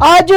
आज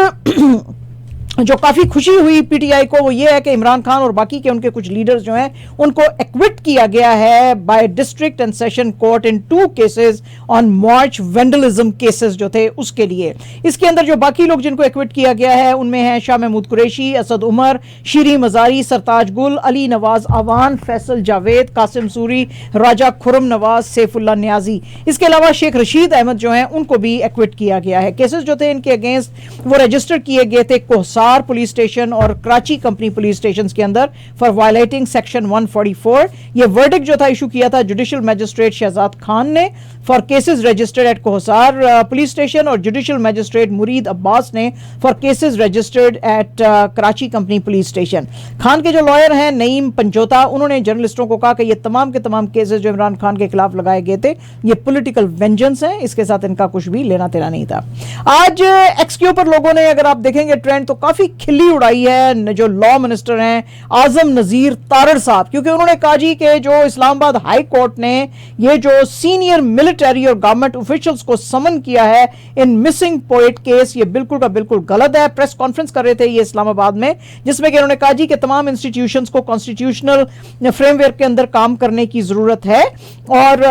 जो काफी खुशी हुई पीटीआई को वो ये है कि इमरान खान और बाकी के उनके कुछ लीडर्स जो हैं उनको एक्विट किया गया है bye district and session court in 2 cases on March vandalism cases जो थे उसके लिए। इसके अंदर जो बाकी लोग जिनको एक्विट किया गया है उनमें हैं शाह महमूद कुरैशी, असद उमर, शीरी मजारी, सरताज गुल, अली नवाज आवान, फैसल जावेद, कासिम सूरी, राजा खुरम नवाज, सैफुल्लाह न्याजी। इसके अलावा शेख रशीद अहमद जो हैं उनको भी एक्विट किया गया है। केसेस जो थे इनके अगेंस्ट वो रजिस्टर किए गए थे कोहसार पुलिस स्टेशन और कराची कंपनी पुलिस स्टेशन के अंदर फॉर वायलेटिंग सेक्शन 144। ये वर्डिक्ट जो था इशू किया था जुडिशियल मैजिस्ट्रेट शहजाद खान ने four cases registered at Kohsar police station और जुडिशियल मैजिस्ट्रेट मुरीद अब्बास ने four cases registered at Karachi company police station. Khan के जो लॉयर हैं नईम पंजोता, उन्होंने जर्नलिस्टों को कहा कि ये तमाम के तमाम केसेस जो इमरान खान के खिलाफ लगाए गए थे ये पॉलिटिकल वेंजेंस हैं, इसके साथ इनका कुछ भी लेना देना नहीं था। आज एक्स के ऊपर लोगों ने अगर आप देखेंगे ट्रेंड तो काफी खिल्ली उड़ाई है जो लॉ मिनिस्टर हैं आजम नजीर तारड़ साहब, क्योंकि उन्होंने कहा जी कि जो इस्लामाबाद हाई कोर्ट ने ये जो सीनियर मिलिट्री और गवर्नमेंट ऑफिशियल्स को समन किया है इन मिसिंग पोएट केस ये बिल्कुल का बिल्कुल गलत है। प्रेस कॉन्फ्रेंस कर रहे थे ये इस्लामाबाद में, जिसमें कि उन्होंने कहा जी कि तमाम इंस्टीट्यूशंस को कॉन्स्टिट्यूशनल फ्रेमवर्क के अंदर काम करने की जरूरत है और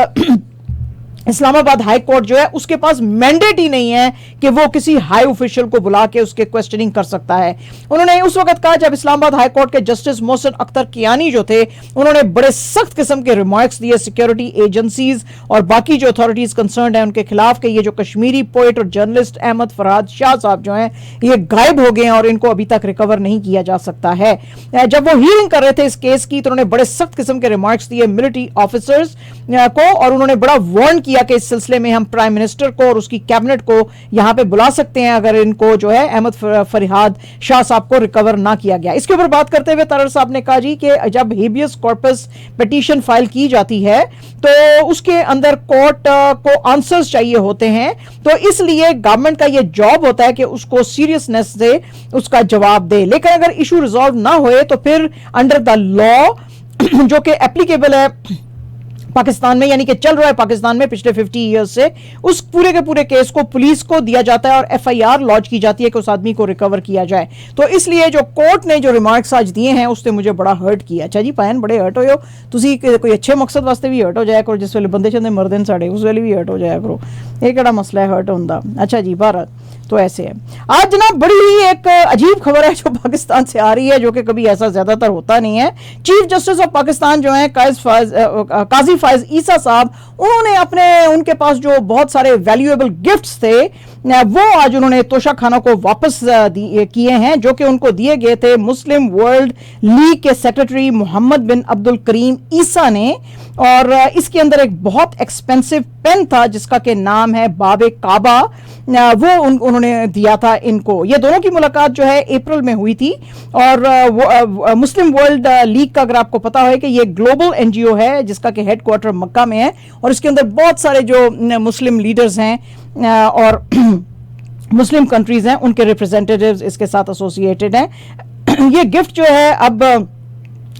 इस्लामाबाद हाई कोर्ट जो है उसके पास मैंडेट ही नहीं है कि वो किसी हाई ऑफिशियल को बुला के उसके क्वेश्चनिंग कर सकता है। उन्होंने उस वक्त कहा जब इस्लामाबाद हाई कोर्ट के जस्टिस मोहसिन अख्तर कियानी जो थे उन्होंने बड़े सख्त किस्म के रिमार्क्स दिए सिक्योरिटी एजेंसीज और बाकी जो अथॉरिटीज कंसर्न्ड है उनके खिलाफ कि ये जो कश्मीरी पोएट और जर्नलिस्ट अहमद फरहाद शाह साहब जो हैं ये गायब हो गए हैं और इनको अभी तक रिकवर नहीं किया जा सकता है। जब वो हियरिंग कर रहे थे इस केस की तो उन्होंने बड़े सख्त किस्म के रिमार्क्स दिए मिलिट्री ऑफिसर्स को और उन्होंने बड़ा वार्न किया कि इस सिलसिले में हम प्राइम मिनिस्टर को और उसकी कैबिनेट को यहां पे बुला सकते हैं अगर इनको जो है अहमद फरहाद शाह साहब को रिकवर ना किया गया। इसके ऊपर बात करते हुए तारड़ साहब ने कहा जी कि जब हेबियस कॉर्पस पिटीशन फाइल की जाती है तो उसके अंदर कोर्ट को आंसर्स चाहिए होते हैं, तो इसलिए गवर्नमेंट का यह जॉब होता है कि उसको सीरियसनेस से उसका जवाब दे। लेकिन अगर इशू रिजॉल्व ना होए तो फिर अंडर द लॉ जो कि एप्लीकेबल है पाकिस्तान में यानी कि चल रहा है पाकिस्तान में पिछले 50 ईयर्स से, उस पूरे के पूरे केस को पुलिस को दिया जाता है और एफआईआर लॉन्च की जाती है कि उस आदमी को रिकवर किया जाए। तो इसलिए जो कोर्ट ने जो रिमार्क्स आज दिए हैं उसने मुझे बड़ा हर्ट किया। अच्छा जी पैन बड़े हर्ट हो तुसी कोई अच्छे मकसद वास्ते भी हर्ट हो जाया करो, जिस वेले बंदे चंदे मरदे ने साढ़े उस वेले भी हर्ट हो जाया करो, ये केड़ा मसला है हर्ट होंदा। अच्छा जी भारत तो ऐसे है। आज जनाब बड़ी ही एक अजीब खबर है जो पाकिस्तान से आ रही है जो कि कभी ऐसा ज्यादातर होता नहीं है। चीफ जस्टिस ऑफ पाकिस्तान जो है काजी फायज ईसा साहब, उन्होंने उनके पास जो बहुत सारे वैल्यूएबल गिफ्ट्स थे वो आज उन्होंने तोशा खाना को वापस किए हैं जो कि उनको दिए गए थे मुस्लिम वर्ल्ड लीग के सेक्रेटरी मोहम्मद बिन अब्दुल करीम ईसा ने। और इसके अंदर एक बहुत एक्सपेंसिव पेन था जिसका के नाम है बाबे काबा, वो उन्होंने दिया था इनको। ये दोनों की मुलाकात जो है अप्रैल में हुई थी और मुस्लिम वर्ल्ड लीग का अगर आपको पता है कि ये ग्लोबल एनजीओ है जिसका कि हेडक्वार्टर मक्का में है और इसके अंदर बहुत सारे जो मुस्लिम लीडर्स हैं और मुस्लिम कंट्रीज हैं उनके रिप्रेजेंटेटिव्स इसके साथ एसोसिएटेड हैं। ये गिफ्ट जो है अब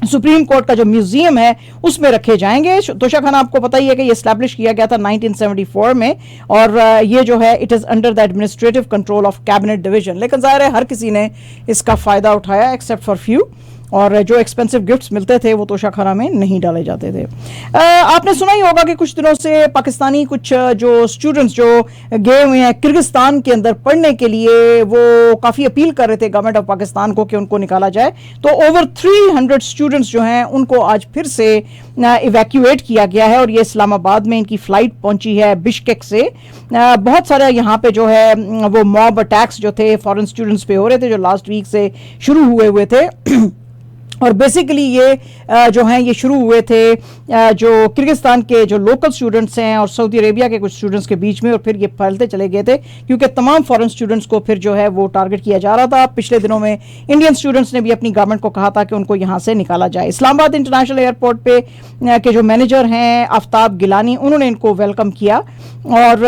सुप्रीम कोर्ट का जो म्यूजियम है उसमें रखे जाएंगे। तोशा खाना आपको पता ही है कि ये एस्टैब्लिश किया गया था 1974 में और ये जो है it is under the administrative control of cabinet division. लेकिन जाहिर है हर किसी ने इसका फायदा उठाया एक्सेप्ट फॉर फ्यू और जो एक्सपेंसिव गिफ्ट्स मिलते थे वो तोशा खाना में नहीं डाले जाते थे। आपने सुना ही होगा कि कुछ दिनों से पाकिस्तानी कुछ जो स्टूडेंट्स जो गए हुए हैं किर्गिस्तान के अंदर पढ़ने के लिए वो काफ़ी अपील कर रहे थे गवर्नमेंट ऑफ पाकिस्तान को कि उनको निकाला जाए। तो ओवर 300 स्टूडेंट्स जो हैं उनको आज फिर से इवैक्यूएट किया गया है और ये इस्लामाबाद में इनकी फ्लाइट पहुंची है बिश्केक से। बहुत सारे यहाँ पे जो है वो मॉब अटैक्स जो थे फॉरेन स्टूडेंट्स पे हो रहे थे जो लास्ट वीक से शुरू हुए थे और बेसिकली ये जो हैं ये शुरू हुए थे जो किर्गिस्तान के जो लोकल स्टूडेंट्स हैं और सऊदी अरेबिया के कुछ स्टूडेंट्स के बीच में और फिर ये फैलते चले गए थे क्योंकि तमाम फॉरेन स्टूडेंट्स को फिर जो है वो टारगेट किया जा रहा था। पिछले दिनों में इंडियन स्टूडेंट्स ने भी अपनी गवर्नमेंट को कहा था कि उनको यहाँ से निकाला जाए। इस्लामाबाद इंटरनेशनल एयरपोर्ट पे के जो मैनेजर हैं आफ्ताब गिलानी उन्होंने इनको वेलकम किया और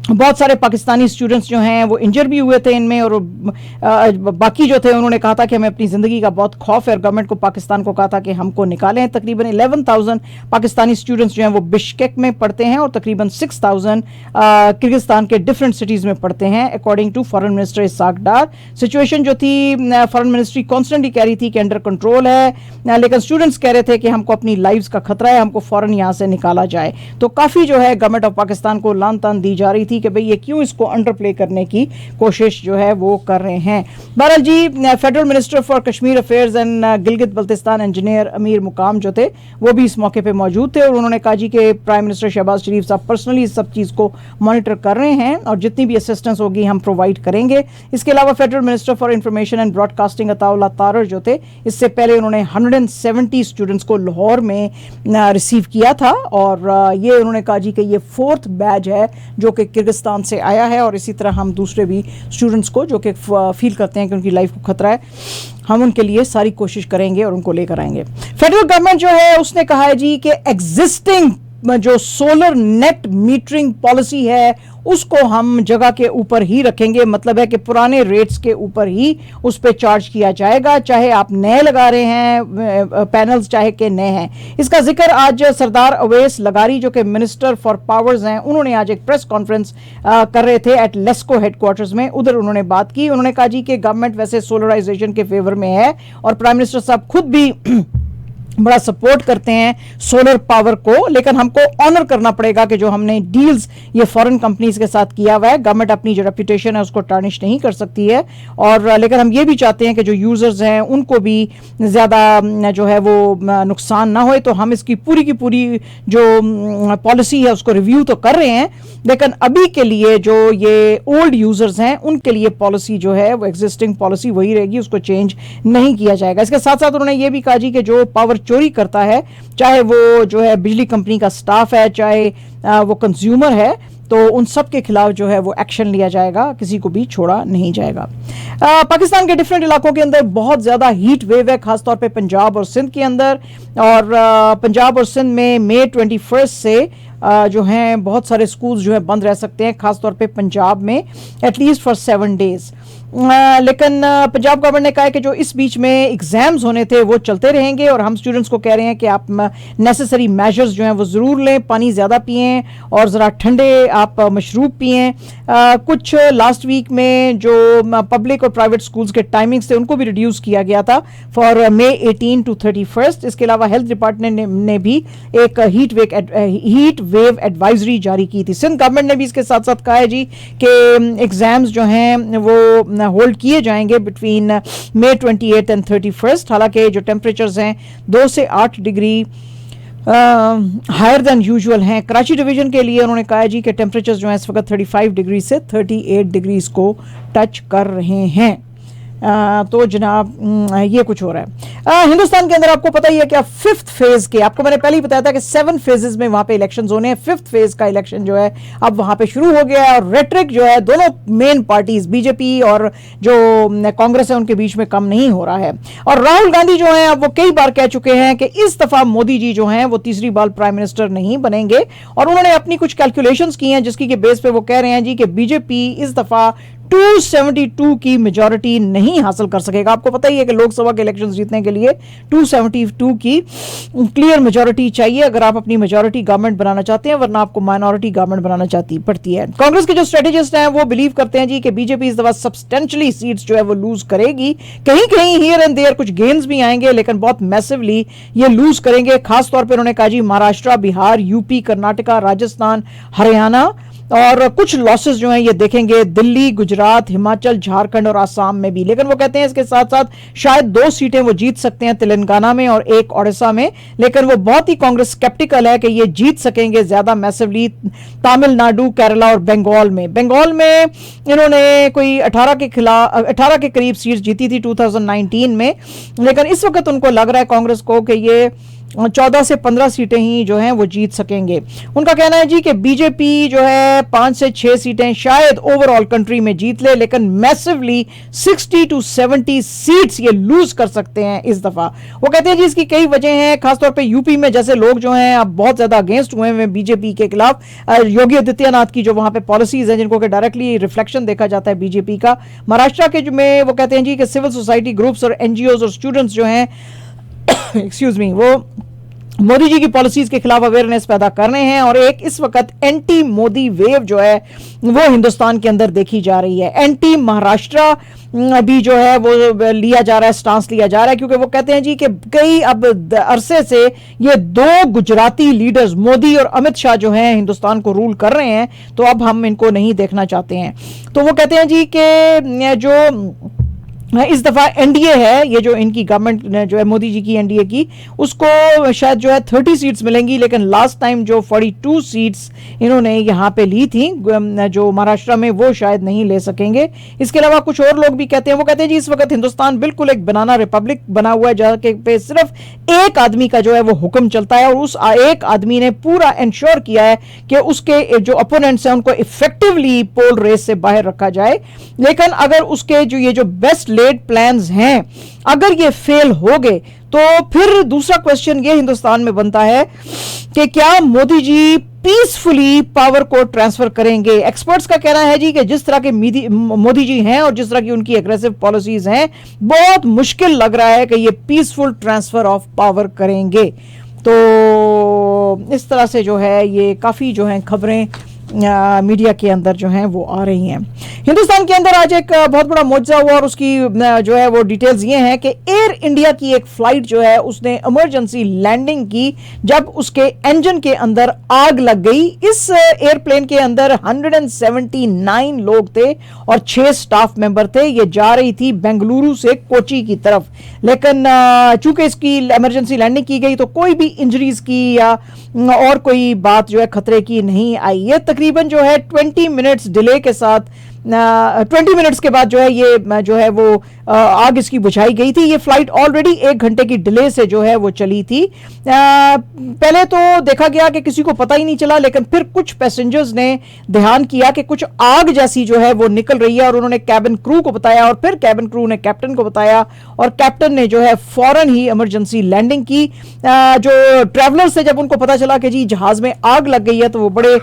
बहुत सारे पाकिस्तानी स्टूडेंट्स जो हैं वो इंजर भी हुए थे इनमें, और बाकी जो थे उन्होंने कहा था कि हमें अपनी ज़िंदगी का बहुत खौफ है, और गवर्नमेंट को पाकिस्तान को कहा था कि हमको निकालें। तकरीबन 11,000 पाकिस्तानी स्टूडेंट्स जो हैं वो बिश्केक में पढ़ते हैं, और तकरीबन 6,000 किर्गिस्तान के डिफरेंट सिटीज़ में पढ़ते हैं, according to foreign minister Ishaq Dar. Situation जो थी फॉरेन मिनिस्ट्री कॉन्स्टेंटली कह रही थी कि अंडर कंट्रोल है, लेकिन स्टूडेंट्स कह रहे थे कि हमको अपनी लाइफ्स का खतरा है, हमको फ़ौरन यहाँ से निकाला जाए। तो काफ़ी जो है गवर्नमेंट ऑफ पाकिस्तान को लान तान दी जा रही थी कि भाई ये क्यों इसको अंडर प्ले करने की कोशिश जो है वो कर रहे हैं। बहरहाल जी, federal minister for Kashmir affairs and Gilgit Baltistan engineer Amir Muqam जो थे वो भी इस मौके पे मौजूद थे, और उन्होंने कहा जी कि प्राइम मिनिस्टर शहबाज शरीफ साहब पर्सनली इस सब चीज़ को मॉनिटर कर रहे हैं, और जितनी भी असिस्टेंस होगी हम प्रोवाइड करेंगे। इसके अलावा federal minister for information and broadcasting Attaullah Tarar जो थे, इससे पहले उन्होंने 170 स्टूडेंट्स को लाहौर में रिसीव किया था, और ये उन्होंने कहा जी कि ये 4th बैच है जो कि किर्गिस्तान से आया है, और इसी तरह हम दूसरे भी स्टूडेंट्स को जो कि फील करते हैं कि उनकी लाइफ को खतरा है, हम उनके लिए सारी कोशिश करेंगे और उनको लेकर आएंगे। फेडरल गवर्नमेंट जो है उसने कहा है जी कि एग्जिस्टिंग जो सोलर नेट मीटरिंग पॉलिसी है उसको हम जगह के ऊपर ही रखेंगे, मतलब है कि पुराने रेट्स के ऊपर ही उस पर चार्ज किया जाएगा, चाहे आप नए लगा रहे हैं पैनल्स चाहे कि नए हैं। इसका जिक्र आज सरदार अवैस लगारी जो कि मिनिस्टर फॉर पावर्स हैं, उन्होंने आज एक प्रेस कॉन्फ्रेंस कर रहे थे एट लेस्को हेडक्वार्टर्स में, उधर उन्होंने बात की। उन्होंने कहा जी कि गवर्नमेंट वैसे सोलराइजेशन के फेवर में है, और प्राइम मिनिस्टर साहब खुद भी बड़ा सपोर्ट करते हैं सोलर पावर को, लेकिन हमको ऑनर करना पड़ेगा कि जो हमने डील्स ये फॉरेन कंपनीज के साथ किया हुआ है, गवर्नमेंट अपनी जो रेपुटेशन है उसको टार्निश नहीं कर सकती है, और लेकिन हम ये भी चाहते हैं कि जो यूजर्स हैं उनको भी ज़्यादा जो है वो नुकसान ना होए। तो हम इसकी पूरी की पूरी जो पॉलिसी है उसको रिव्यू तो कर रहे हैं, लेकिन अभी के लिए जो ये ओल्ड यूजर्स हैं उनके लिए पॉलिसी जो है वो एग्जिस्टिंग पॉलिसी वही रहेगी, उसको चेंज नहीं किया जाएगा। इसके साथ साथ उन्होंने ये भी कहा जी कि जो पावर चोरी करता है, चाहे वो जो है बिजली कंपनी का स्टाफ है, चाहे वो कंज्यूमर है, तो उन सब के खिलाफ जो है वो एक्शन लिया जाएगा, किसी को भी छोड़ा नहीं जाएगा। पाकिस्तान के डिफरेंट इलाकों के अंदर बहुत ज़्यादा हीट वेव है, खासतौर पे पंजाब और सिंध के अंदर, और पंजाब और सिंध में मई 21 से जो हैं बहुत सारे स्कूल्स जो है बंद रह सकते हैं, खासतौर पे पंजाब में एटलीस्ट फॉर 7 डेज। लेकिन पंजाब गवर्नमेंट ने कहा है कि जो इस बीच में एग्जाम्स होने थे वो चलते रहेंगे, और हम स्टूडेंट्स को कह रहे हैं कि आप नेसेसरी मेजर्स जो हैं वो ज़रूर लें, पानी ज़्यादा पिएं और ज़रा ठंडे आप मशरूब पिएं। कुछ लास्ट वीक में जो पब्लिक और प्राइवेट स्कूल्स के टाइमिंग्स थे उनको भी रिड्यूस किया गया था फॉर मई 18 to 31। इसके अलावा हेल्थ डिपार्टमेंट ने भी एक हीट वेव एडवाइजरी जारी की थी। सिंध गवर्नमेंट ने भी इसके साथ साथ कहा है जी कि एग्जाम्स जो हैं वो होल्ड किए जाएंगे बिटवीन मई 28 एंड 31। हालांकि जो टेम्परेचर्स हैं 2 से 8 डिग्री हायर देन यूजुअल हैं। कराची डिवीजन के लिए उन्होंने कहा जी कि टेम्परेचर्स जो हैं इस वक्त 35 डिग्री से 38 डिग्रीज को टच कर रहे हैं। तो जनाब ये कुछ हो रहा है हिंदुस्तान के अंदर। आपको पता ही है कि 5th फेज के, आपको मैंने पहले ही बताया था कि 7 फेजेस में वहां पे इलेक्शंस होने हैं। 5th फेज का इलेक्शन जो है अब वहां पे शुरू हो गया है, और रेटरिक जो है दोनों मेन पार्टीज बीजेपी और जो कांग्रेस है उनके बीच में कम नहीं हो रहा है। और राहुल गांधी जो है अब वो कई बार कह चुके हैं कि इस दफा मोदी जी जो हैं वो तीसरी बार प्राइम मिनिस्टर नहीं बनेंगे, और उन्होंने अपनी कुछ कैलकुलेशंस की हैं जिसकी के बेस पे वो कह रहे हैं जी कि बीजेपी इस दफा 272 की मेजॉरिटी नहीं हासिल कर सकेगा। आपको पता ही है कि लोकसभा के इलेक्शन जीतने के लिए 272 की क्लियर मेजॉरिटी चाहिए अगर आप अपनी मेजॉरिटी गवर्नमेंट बनाना चाहते हैं, वरना आपको माइनॉरिटी गवर्नमेंट बनाना पड़ती है। कांग्रेस के जो स्ट्रेटेजिस्ट हैं वो बिलीव करते हैं जी कि बीजेपी इस दफा सब्सटेंशियली सीट्स जो है वो लूज करेगी। कहीं कहीं हियर एंड देयर कुछ गेन्स भी आएंगे, लेकिन बहुत मैसिवली ये लूज करेंगे। खासतौर पर उन्होंने कहा जी महाराष्ट्र, बिहार, यूपी, कर्नाटका, राजस्थान, हरियाणा, और कुछ लॉसेस जो हैं ये देखेंगे दिल्ली, गुजरात, हिमाचल, झारखंड और आसाम में भी। लेकिन वो कहते हैं इसके साथ साथ शायद 2 सीटें वो जीत सकते हैं तेलंगाना में और 1 ओडिशा में, लेकिन वो बहुत ही कांग्रेस स्केप्टिकल है कि ये जीत सकेंगे ज्यादा मैसिवली तमिलनाडु, केरला और बंगाल में। बंगाल में इन्होंने कोई 18 के करीब सीट्स जीती थी 2019 में, लेकिन इस वक्त उनको लग रहा है कांग्रेस को कि ये 14 से 15 सीटें ही जो हैं वो जीत सकेंगे। उनका कहना है जी कि बीजेपी जो है 5 से 6 सीटें शायद ओवरऑल कंट्री में जीत ले, लेकिन मैसिवली 60 टू 70 सीट्स ये लूज कर सकते हैं इस दफा। वो कहते हैं जी इसकी कई वजह हैं, खासतौर पे यूपी में जैसे लोग जो हैं अब बहुत ज्यादा अगेंस्ट हुए हैं बीजेपी के खिलाफ। योगी आदित्यनाथ की जो वहां पे पॉलिसीज हैं जिनको कि डायरेक्टली रिफ्लेक्शन देखा जाता है बीजेपी का। महाराष्ट्र के जो में वो कहते हैं जी कि सिविल सोसाइटी ग्रुप्स और एनजीओज और स्टूडेंट्स जो हैं एक्सक्यूज मी, वो मोदी जी की पॉलिसीज के खिलाफ अवेयरनेस पैदा कर रहे हैं और एक इस वक्त एंटी मोदी वेव जो है वो हिंदुस्तान के अंदर देखी जा रही है। एंटी महाराष्ट्र भी जो है वो लिया जा रहा है, स्टांस लिया जा रहा है, क्योंकि वो कहते हैं जी कि कई अब अरसे से ये दो गुजराती लीडर्स मोदी और अमित शाह जो हैं हिंदुस्तान को रूल कर रहे हैं, तो अब हम इनको नहीं देखना चाहते हैं। तो वो कहते हैं जी कि जो इस दफा एनडीए है, ये जो इनकी गवर्नमेंट जो है मोदी जी की एनडीए की, उसको शायद जो है 30 सीट्स मिलेंगी, लेकिन लास्ट टाइम जो 42 सीट्स इन्होंने यहाँ पे ली थी जो महाराष्ट्र में, वो शायद नहीं ले सकेंगे। इसके अलावा कुछ और लोग भी कहते हैं, वो कहते हैं जी इस वक्त हिंदुस्तान बिल्कुल एक बनाना रिपब्लिक बना हुआ है, जहाँ पे सिर्फ एक आदमी का जो है वो हुक्म चलता है और उस एक आदमी ने पूरा इंश्योर किया है कि उसके जो अपोनेंट्स हैं उनको इफेक्टिवली पोल रेस से बाहर रखा जाए। लेकिन अगर उसके जो ये जो बेस्ट प्लान्स हैं अगर ये फेल हो गए, तो फिर दूसरा क्वेश्चन ये हिंदुस्तान में बनता है कि क्या मोदी जी पीसफुली पावर को ट्रांसफर करेंगे। एक्सपर्ट्स का कहना है जी कि जिस तरह के मोदी जी हैं और जिस तरह की उनकी एग्रेसिव पॉलिसीज हैं, बहुत मुश्किल लग रहा है कि ये पीसफुल ट्रांसफर ऑफ पावर करेंगे। तो इस तरह से जो है ये काफी जो है खबरें मीडिया के अंदर जो हैं वो आ रही हैं। हिंदुस्तान के अंदर आज एक बहुत बड़ा मुआवजा हुआ और उसकी जो है वो डिटेल्स ये हैं कि एयर इंडिया की एक फ्लाइट जो है उसने इमरजेंसी लैंडिंग की जब उसके इंजन के अंदर आग लग गई। इस एयरप्लेन के अंदर 179 लोग थे और 6 स्टाफ मेंबर थे। ये जा रही थी बेंगलुरु से कोची की तरफ, लेकिन चूंकि इसकी इमरजेंसी लैंडिंग की गई तो कोई भी इंजरीज की या और कोई बात जो है खतरे की नहीं आई। ये तकरीबन जो है 20 मिनट्स डिले के साथ 20 मिनट्स के बाद जो है ये जो है वो आग इसकी बुझाई गई थी। ये फ्लाइट ऑलरेडी 1 घंटे की डिले से जो है वो चली थी। पहले तो देखा गया कि किसी को पता ही नहीं चला, लेकिन फिर कुछ पैसेंजर्स ने ध्यान किया कि कुछ आग जैसी जो है वो निकल रही है और उन्होंने कैबिन क्रू को बताया और फिर कैबिन क्रू ने कैप्टन को बताया और कैप्टन ने जो है फौरन ही इमरजेंसी लैंडिंग की। जो ट्रैवलर्स थे, जब उनको पता चला कि जी जहाज में आग लग गई है, तो वो बड़े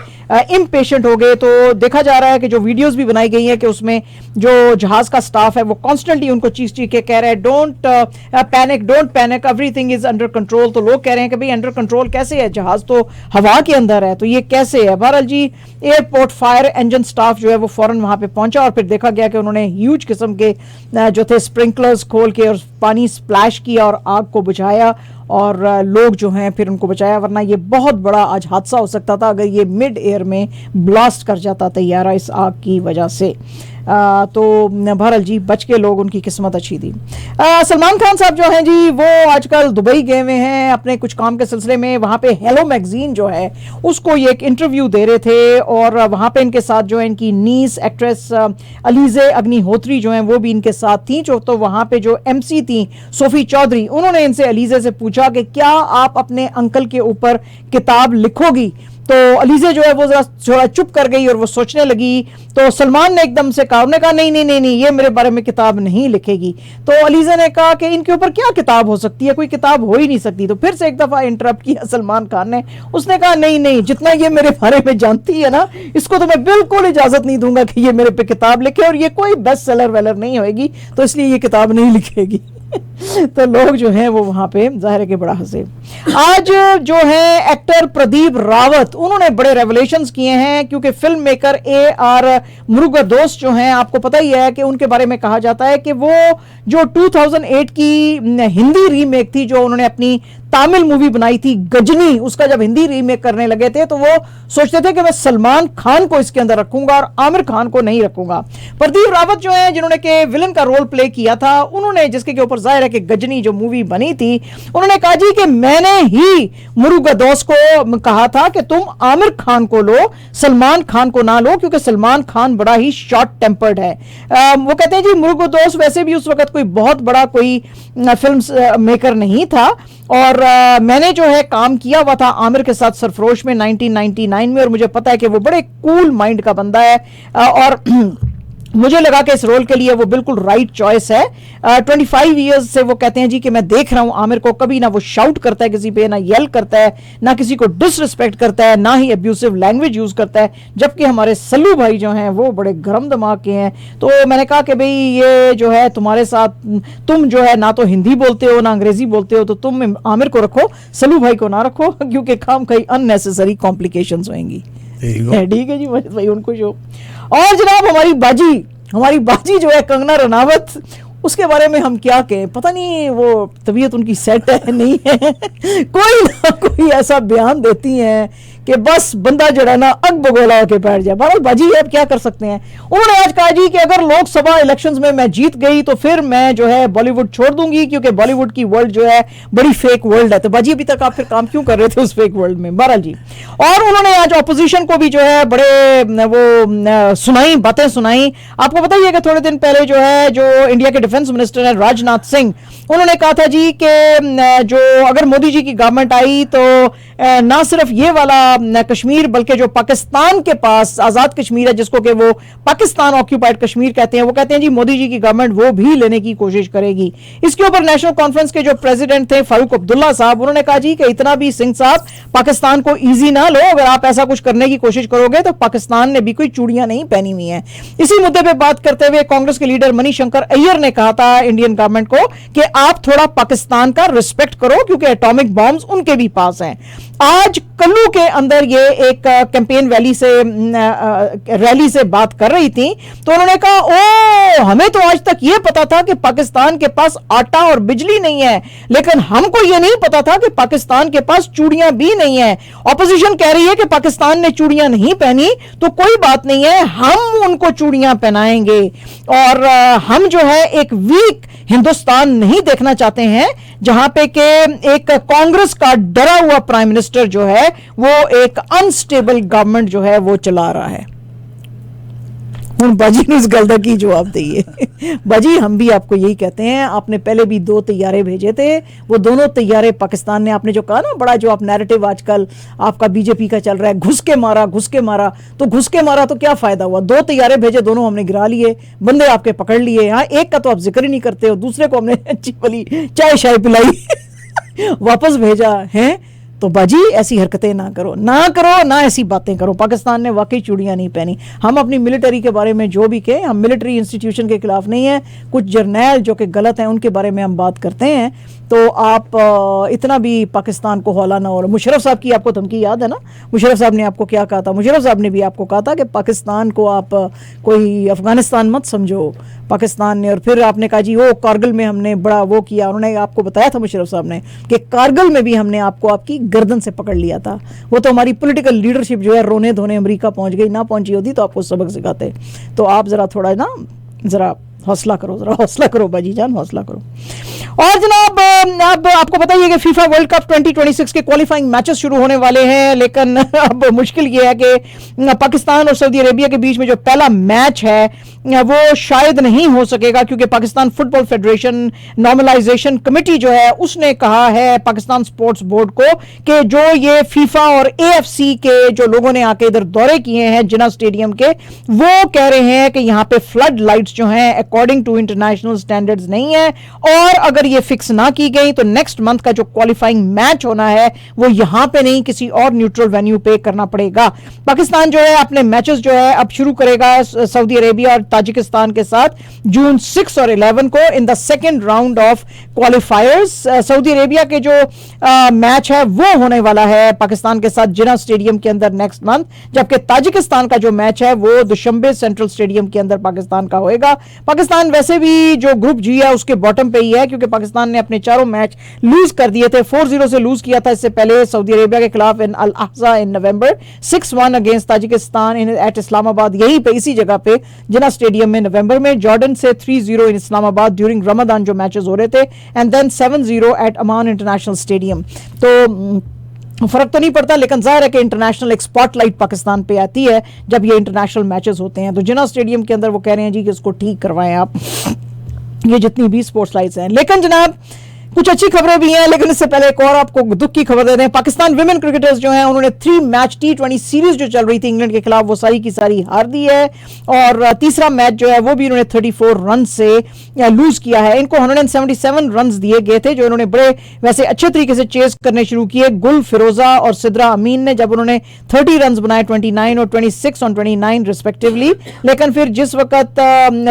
इम्पेशेंट हो गए। तो देखा जा रहा है कि जो वीडियोस भी बनाई गई है कि उसमें जो जहाज का स्टाफ है वो कॉन्स्टेंटली उनको चीख चीख के कह रहे हैं don't panic, everything is under control. तो लोग कह रहे हैं कि भाई अंडर कंट्रोल कैसे है, जहाज तो हवा के अंदर है, तो ये कैसे है। बहरहाल जी एयरपोर्ट फायर इंजन स्टाफ जो है वो फौरन वहां पे पहुंचा और फिर देखा गया कि उन्होंने ह्यूज किस्म के जो थे स्प्रिंकलर्स खोल के और पानी स्प्लैश किया और आग को बुझाया और लोग जो हैं फिर उनको बचाया, वरना ये बहुत बड़ा आज हादसा हो सकता था अगर ये मिड एयर में ब्लास्ट कर जाता तैयारा इस आग की वजह से। तो बहरहाल जी बच के लोग, उनकी किस्मत अच्छी थी। सलमान खान साहब जो हैं जी वो आजकल दुबई गए हुए हैं अपने कुछ काम के सिलसिले में। वहाँ पे हेलो मैगजीन जो है उसको ये एक इंटरव्यू दे रहे थे और वहाँ पे इनके साथ जो है इनकी नीस एक्ट्रेस अलीजे अग्निहोत्री जो हैं वो भी इनके साथ थी। जो तो वहाँ पे जो MC थी सोफी चौधरी, उन्होंने इनसे अलीजे से पूछा कि क्या आप अपने अंकल के ऊपर किताब लिखोगी। तो अलीजे जो है वो जरा थोड़ा चुप कर गई और वो सोचने लगी। तो सलमान ने एकदम से कहा, उन्होंने कहा नहीं नहीं नहीं नहीं ये मेरे बारे में किताब नहीं लिखेगी। तो अलीजे ने कहा कि इनके ऊपर क्या किताब हो सकती है, कोई किताब हो ही नहीं सकती। तो फिर से एक दफा इंटरप्ट किया सलमान खान ने, उसने कहा नहीं नहीं जितना ये मेरे बारे में जानती है ना, इसको तो मैं बिल्कुल इजाजत नहीं दूंगा कि ये मेरे पे किताब लिखे और ये कोई बेस्ट सेलर वेलर नहीं होगी, तो इसलिए ये किताब नहीं लिखेगी। तो लोग जो हैं वो वहां पे जाहिर है कि बड़ा हंसे। आज जो है एक्टर प्रदीप रावत, उन्होंने बड़े रेवलेशंस किए हैं क्योंकि फिल्म मेकर AR मुरुगदोस जो हैं, आपको पता ही है कि उनके बारे में कहा जाता है कि वो जो 2008 की हिंदी रीमेक थी जो उन्होंने अपनी तमिल मूवी बनाई थी गजनी, उसका जब हिंदी रीमेक करने लगे थे तो वो सोचते थे कि मैं सलमान खान को इसके अंदर रखूंगा और आमिर खान को नहीं रखूंगा। प्रदीप रावत जो है जिन्होंने के विलन का रोल प्ले किया था, उन्होंने जिसके ऊपर जाहिर है कि गजनी जो मूवी बनी थी, उन्होंने कहा जी कि मैंने ही मुरुगदोस को कहा था कि तुम आमिर खान को लो, सलमान खान को ना लो, क्योंकि सलमान खान बड़ा ही शॉर्ट टेम्पर्ड है। वो कहते हैं जी मुरुगदोस वैसे भी उस वक्त कोई बहुत बड़ा कोई फिल्म मेकर नहीं था, और मैंने जो है काम किया हुआ था आमिर के साथ सरफरोश में 1999 में, और मुझे पता है कि वो बड़े कूल माइंड का बंदा है, और मुझे लगा कि इस रोल के लिए वो बिल्कुल राइट चॉइस है। 25 इयर्स से वो कहते हैं जी कि मैं देख रहा हूं आमिर को, कभी ना वो शाउट करता है किसी पे, ना येल करता है, ना किसी को डिसरिस्पेक्ट करता है, ना ही अब्यूसिव लैंग्वेज यूज करता है, जबकि हमारे सल्लू भाई जो हैं वो बड़े गर्म दिमाग के हैं। तो मैंने कहा कि भाई ये जो है तुम्हारे साथ, तुम जो है ना तो हिंदी बोलते हो ना अंग्रेजी बोलते हो, तो तुम आमिर को रखो, सल्लू भाई को ना रखो, क्योंकि खाम खाई अननेसेसरी कॉम्प्लिकेशंस होंगी। ठीक है जी मजिद भाई, उनको शो। और जनाब हमारी बाजी जो है कंगना रनावत, उसके बारे में हम क्या कहें, पता नहीं वो तबीयत उनकी सेट है नहीं है कोई ना कोई ऐसा बयान देती हैं कि बस बंदा जड़ा ना अग बगोला होकर बैठ जाए। बहरहाल बाजी अब क्या कर सकते हैं। उन्होंने आज कहा जी कि अगर लोकसभा इलेक्शंस में मैं जीत गई तो फिर मैं जो है बॉलीवुड छोड़ दूंगी, क्योंकि बॉलीवुड की वर्ल्ड जो है बड़ी फेक वर्ल्ड है। तो बाजी अभी तक आप फिर काम क्यों कर रहे थे उस फेक वर्ल्ड में। बहरहाल जी, और उन्होंने आज ऑपोजिशन को भी जो है बड़े वो सुनाई बातें सुनाई। आपको पता ही है कि थोड़े दिन पहले जो है जो इंडिया के डिफेंस मिनिस्टर है राजनाथ सिंह, उन्होंने कहा था जी कि जो अगर मोदी जी की गवर्नमेंट आई तो ना सिर्फ ये वाला कश्मीर बल्कि जो पाकिस्तान के पास आजाद कश्मीर है, जिसको कि वो पाकिस्तान ऑक्यूपाइड कश्मीर कहते हैं, वो कहते हैं जी मोदी जी की गवर्नमेंट वो भी लेने की कोशिश करेगी। इसके ऊपर नेशनल कॉन्फ्रेंस के जो प्रेसिडेंट थे फारूक अब्दुल्ला साहब, उन्होंने कहा जी कि इतना भी सिंह साहब पाकिस्तान को इजी ना लो, अगर आप ऐसा कुछ करने की कोशिश करोगे तो पाकिस्तान ने भी कोई चूड़ियां नहीं पहनी हुई हैं। इसी मुद्दे पर बात करते हुए कांग्रेस के लीडर मणिशंकर अय्यर ने कहा था इंडियन गवर्नमेंट को कि आप थोड़ा पाकिस्तान का रिस्पेक्ट करो, क्योंकि एटॉमिक बॉम्ब्स उनके भी पास हैं। आज कल्लू के अंदर ये एक कैंपेन रैली से बात कर रही थी, तो उन्होंने कहा ओ हमें तो आज तक ये पता था कि पाकिस्तान के पास आटा और बिजली नहीं है, लेकिन हमको ये नहीं पता था कि पाकिस्तान के पास चूड़ियां भी नहीं है। ऑपोजिशन कह रही है कि पाकिस्तान ने चूड़ियां नहीं पहनी, तो कोई बात नहीं है, हम उनको चूड़ियां पहनाएंगे। और हम जो है एक वीक हिंदुस्तान नहीं देखना चाहते हैं, जहां पे के एक कांग्रेस का डरा हुआ प्राइम मिनिस्टर जो है वो एक अनस्टेबल गवर्नमेंट जो है वो चला रहा है। हुण बाजी ने इस गल का की जवाब दिए। बाजी हम भी आपको यही कहते हैं, आपने पहले भी 2 तैयारे भेजे थे, वो दोनों तैयारे पाकिस्तान ने, आपने जो कहा ना बड़ा जो आप नैरेटिव आजकल आपका बीजेपी का चल रहा है, घुस के मारा तो घुस के मारा तो क्या फायदा हुआ। 2 तैयारे भेजे, दोनों हमने गिरा लिए, बंदे आपके पकड़ लिए। हाँ, एक का तो आप जिक्र ही नहीं करते हो, दूसरे को हमने अच्छी वाली चाय शाय पिलाई वापस भेजा है। तो बाजी ऐसी हरकतें ना करो ना ऐसी बातें करो। पाकिस्तान ने वाकई चूड़ियां नहीं पहनी। हम अपनी मिलिट्री के बारे में जो भी कहें, हम मिलिट्री इंस्टीट्यूशन के खिलाफ नहीं है, कुछ जर्नैल जो कि गलत हैं उनके बारे में हम बात करते हैं। तो आप इतना भी पाकिस्तान को हौला ना हो। मुशर्रफ साहब की आपको धमकी याद है ना, मुशर्रफ साहब ने आपको क्या कहा था। मुशर्रफ साहब ने भी आपको कहा था कि पाकिस्तान को आप कोई अफगानिस्तान मत समझो पाकिस्तान ने। और फिर आपने कहा जी वो कारगिल में हमने बड़ा वो किया, उन्होंने आपको बताया था मुशर्रफ साहब ने कि कारगिल में भी हमने आपको आपकी गर्दन से पकड़ लिया था। वो तो हमारी पॉलिटिकल लीडरशिप जो है रोने धोने अमेरिका पहुंच गई, ना पहुंची होती तो आपको सबक सिखाते। तो आप जरा थोड़ा ना जरा हौसला करो बाजी जान, हौसला करो। और जनाब अब आपको पता ही है कि फीफा वर्ल्ड कप 2026 के क्वालिफाइंग मैचेस शुरू होने वाले हैं, लेकिन अब मुश्किल ये है कि पाकिस्तान और सऊदी अरेबिया के बीच में जो पहला मैच है वो शायद नहीं हो सकेगा, क्योंकि Pakistan football federation normalisation committee जो है उसने कहा है पाकिस्तान स्पोर्ट्स बोर्ड को कि जो ये फीफा और एएफसी के जो लोगों ने आके इधर दौरे किए हैं जिन्ना स्टेडियम के, वो कह रहे हैं कि यहाँ पे फ्लड लाइट्स जो हैं अकॉर्डिंग टू इंटरनेशनल स्टैंडर्ड्स नहीं है, और अगर ये फिक्स ना की गई तो नेक्स्ट मंथ का जो क्वालिफाइंग मैच होना है वो यहां पे नहीं किसी और न्यूट्रल वेन्यू पे करना पड़ेगा। पाकिस्तान जो है अपने मैचेस जो है अब शुरू करेगा सऊदी अरेबिया और ताजिकिस्तान के साथ जून 6 और 11 को in the second round of क्वालिफायर्स। Saudi Arabia के जो मैच है वो होने वाला है पाकिस्तान के साथ जिना स्टेडियम के अंदर नेक्स्ट मंथ, जबकि ताजिकिस्तान का जो मैच है वो दुशंबे सेंट्रल स्टेडियम के अंदर पाकिस्तान का होएगा। पाकिस्तान वैसे भी जो ग्रुप जी है उसके बॉटम पे ही है, क्योंकि पाकिस्तान ने अपने चारों मैच लूज कर दिए थे। 4-0 से लूज किया था इससे पहले सऊदी अरेबिया के खिलाफ इन अल अहसा इन नवंबर, 6-1 अगेंस्ट ताजिकिस्तान इन एट इस्लामाबाद, यहीं पे इसी जगह पे जिना स्टेडियम में नवंबर में, जॉर्डन से 3-0 इन इस्लामाबाद ड्यूरिंग रमजान जो मैचेस हो रहे थे, and then 7-0 at Aman international stadium. तो फर्क तो नहीं पड़ता, लेकिन जाहिर है कि इंटरनेशनल एक स्पॉटलाइट पाकिस्तान पे आती है जब ये इंटरनेशनल मैचेस होते हैं। तो जिना स्टेडियम के अंदर वो कह रहे हैं जी कि इसको ठीक करवाएं आप, ये जितनी भी स्पोर्ट्स लाइट्स हैं। लेकिन जनाब कुछ अच्छी खबरें भी हैं, लेकिन इससे पहले एक और आपको दुख की खबर दे दें। पाकिस्तान विमेन क्रिकेटर्स जो हैं उन्होंने 3 मैच T20 सीरीज जो चल रही थी इंग्लैंड के खिलाफ वो सारी की सारी हार दी है, और तीसरा मैच जो है वो भी उन्होंने 34 रन से लूज किया है। इनको 177 रन दिए गए थे जो इन्होंने बड़े वैसे अच्छे तरीके से चेस करने शुरू किए गुल फिरोजा और सिद्रा अमीन ने, जब उन्होंने 30 रन बनाए 29 और 26 ऑन 29 रिस्पेक्टिवली। लेकिन फिर जिस वक्त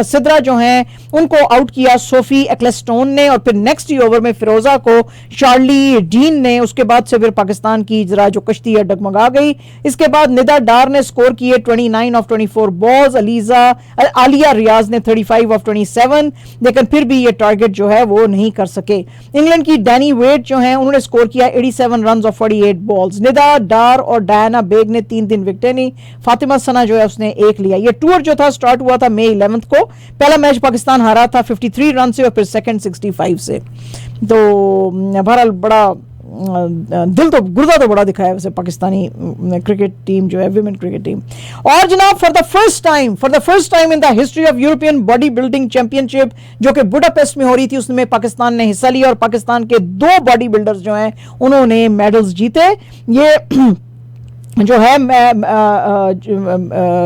सिद्रा जो हैं उनको आउट किया सोफी एक्लेस्टोन ने, और फिर नेक्स्ट ही ओवर में फिरोजा को शार्ली डीन ने, उसके बाद से फिर पाकिस्तान की जरा जो कश्ती है डगमगा गई। इसके बाद निदा डार ने स्कोर किए 29 ऑफ 24 बॉल्स, आलिया रियाज ने 35 ऑफ 27, लेकिन फिर भी ये टारगेट जो है वो नहीं कर सके। इंग्लैंड की डैनी वेट जो है उन्होंने स्कोर किया 87 रन ऑफ 48 बॉल्स। निदा डार और डायना बेग ने 3 विकेटें ली, फातिमा सना जो है उसने 1 लिया। ये टूर जो था स्टार्ट हुआ था मई 11 को। पहला मैच पाकिस्तान हारा था 53 रन से और फिर सेकंड 65 से। तो बहरहाल बड़ा दिल तो गुर्दा तो बड़ा दिखाया वैसे पाकिस्तानी क्रिकेट टीम जो है, विमेन क्रिकेट टीम। और जनाब for the first time in the history of European body building championship जो कि बुडापेस्ट में हो रही थी, उसमें पाकिस्तान ने हिस्सा लिया और पाकिस्तान के 2 बॉडी बिल्डर्स जो हैं उन्होंने मेडल्स जीते। ये जो है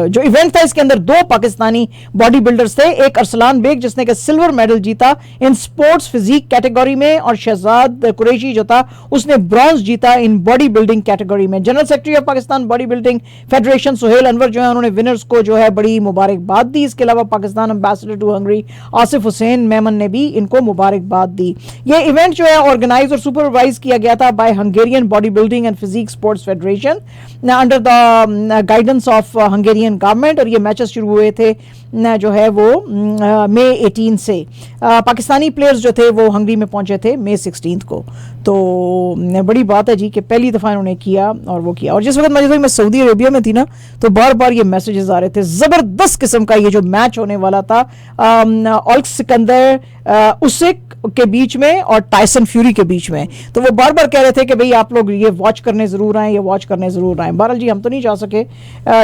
जो इवेंट था इसके अंदर 2 पाकिस्तानी बॉडी बिल्डर्स थे, एक अरसलान बेग जिसने कि सिल्वर मेडल जीता इन स्पोर्ट्स फिजिक कैटेगरी में, और शहजाद कुरैशी जो था उसने ब्रॉन्ज जीता इन बॉडी बिल्डिंग कैटेगरी में। General secretary of Pakistan body building federation Suhail Anwar जो है उन्होंने विनर्स को जो है बड़ी मुबारकबाद दी। इसके अलावा Pakistan ambassador to Hungary Asif Hussain Memon ने भी इनको मुबारकबाद दी। ये इवेंट जो है ऑर्गेनाइज और सुपरवाइज किया गया था by Hungarian body building and physique sports federation under the guidance of Hungarian government, और ये मैचेस शुरू हुए थे जो है वो मई 18 से। पाकिस्तानी प्लेयर्स जो थे वो हंगरी में पहुंचे थे मई 16 को। तो बड़ी बात है जी कि पहली दफ़ा इन्होंने किया और वो किया। और जिस वक्त मैं सऊदी अरेबिया में थी ना, तो बार बार ये मैसेजेस आ रहे थे, ज़बरदस्त किस्म का ये जो मैच होने वाला था ओल्ग सिकंदर उसिक के बीच में और टाइसन फ्यूरी के बीच में। तो वो बार बार कह रहे थे कि भाई आप लोग ये वॉच करने ज़रूर आएँ, ये वॉच करने ज़रूर आएँ। बहरहाल जी हम तो नहीं जा सके,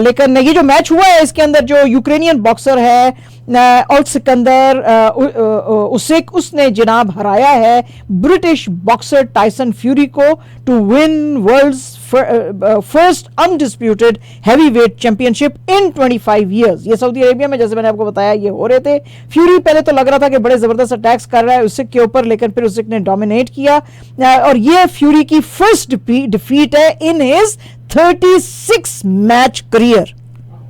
लेकिन ये जो मैच हुआ है इसके अंदर जो यूक्रेनियन बॉक्सर है ओल्ग सिकंदर उसिक, उसने जनाब हराया है ब्रिटिश बॉक्सर टाइसन फ्यूरी को to win world's first undisputed heavyweight championship in 25 years. ये सऊदी अरेबिया में जैसे मैंने आपको बताया ये हो रहे थे। फ्यूरी पहले तो लग रहा था कि बड़े जबरदस्त अटैक्स कर रहा है उसिक के ऊपर, लेकिन फिर उसिक ने डोमिनेट किया, और ये फ्यूरी की फर्स्ट डिफीट है in his 36 match career.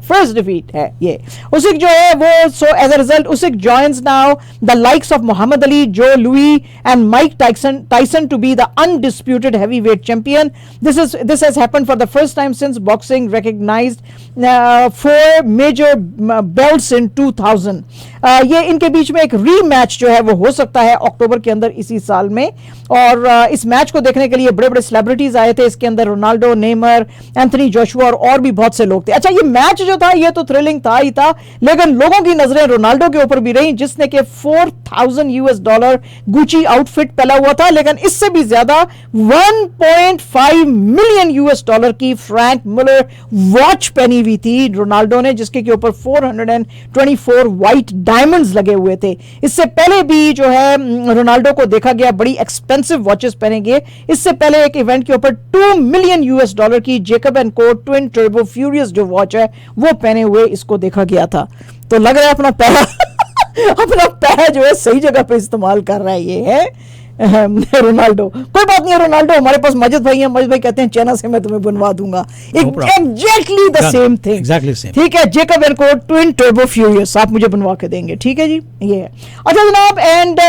First defeat है ये उसिक जो है वो। So as a result Usyk joins now the likes of Muhammad Ali, Joe Louis and Mike Tyson to be the undisputed heavyweight champion. This has happened for the first time since boxing recognised 4 major belts in 2000। ये इनके बीच में एक rematch जो है वो हो सकता है अक्टूबर के अंदर इसी साल में, और इस मैच को देखने के लिए बड़े बड़े सेलिब्रिटीज आए थे। इसके अंदर रोनाल्डो, नेमर, एंथनी जोशुआ और भी बहुत से लोग थे। अच्छा, ये मैच जो था ये तो थ्रिलिंग था ही था, लेकिन लोगों की नजरें रोनाल्डो के ऊपर भी रही जिसने कि $4,000 गुची आउटफिट पहना हुआ था, लेकिन इससे भी ज्यादा $1.5 मिलियन की फ्रैंक मुलर वॉच पहनी हुई थी रोनाल्डो ने, जिसके के ऊपर 424 व्हाइट डायमंड्स लगे हुए थे। इससे पहले भी जो है रोनाल्डो को देखा गया बड़ी एक्सपेंसिव वॉचेस पहनेंगे। इससे पहले एक इवेंट के ऊपर $2 मिलियन की जेकब एंड को ट्विन टर्बो फ्यूरियस जो वॉच है वो पहने हुए इसको देखा गया था। तो लग रहा है अपना पैसा जो है सही जगह पे इस्तेमाल कर रहा है ये है रोनाल्डो। कोई बात नहीं है रोनाल्डो, हमारे पास मजिद भाई हैं, मजिद भाई कहते हैं चाइना से मैं तुम्हें बनवा दूंगा एग्जैक्टली द सेम थिंग। ठीक है, जेकब एंड को ट्विन टर्बो फ्यूरियस आप मुझे बनवा के देंगे, ठीक है जी। ये है अच्छा जनाब, एंड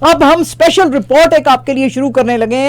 अब हम स्पेशल रिपोर्ट एक आपके लिए शुरू करने लगे हैं।